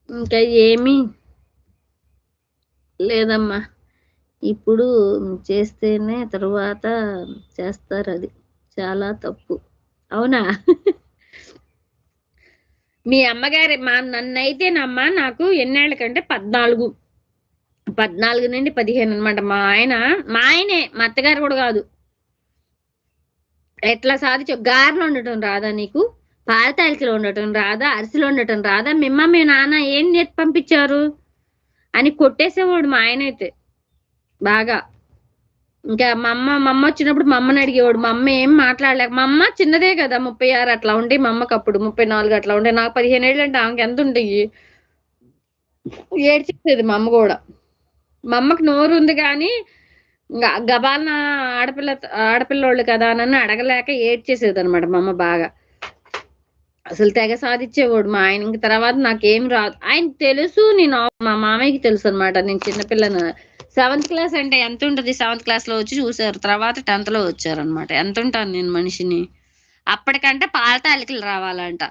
ఇంకా ఏమీ లేదమ్మా. ఇప్పుడు చేస్తేనే తరువాత చేస్తారది. చాలా తప్పు. అవునా? మీ అమ్మగారి నన్నైతేనమ్మా నాకు ఎన్నేళ్ళకంటే 14 నుండి 15 అనమాట. మా ఆయనే, మా అత్తగారు కూడా కాదు. ఎట్లా సాధించావు? గారెలు వండటం రాదా నీకు? పాల తాలికలు వండటం రాదా? అరిసెలు వండటం రాదా? మీ అమ్మ మీ నాన్న ఏం నేర్పి పంపించారు అని కొట్టేసేవాడు మా ఆయనైతే బాగా. ఇంకా మా అమ్మ వచ్చినప్పుడు మా అమ్మని అడిగేవాడు. మా అమ్మ ఏం మాట్లాడలేక, మా అమ్మ చిన్నదే కదా, 36 అట్లా ఉండే మా అమ్మకి, అప్పుడు 34 అట్లా ఉండే. నాకు 15 ఏళ్ళు అంటే ఆమెకి ఎంత ఉంటాయి? ఏడ్చేసేది మా అమ్మ కూడా. మా అమ్మకి నోరు ఉంది కానీ గబాలన ఆడపిల్లోళ్ళు కదా అని అడగలేక ఏడ్చేసేది అనమాట మా అమ్మ బాగా. అసలు తెగ సాధించేవాడు మా ఆయన. ఇంక తర్వాత నాకేం రాదు. ఆయనకి తెలుసు, మా మామయ్యకి తెలుసు అనమాట నేను చిన్నపిల్లని. 7th క్లాస్ అంటే ఎంత ఉంటది? 7th క్లాస్ లో వచ్చి చూసారు. తర్వాత 10th లో వచ్చారనమాట. ఎంత ఉంటాను నేను మనిషిని. అప్పటికంటే పాల తాలికలు రావాలంట.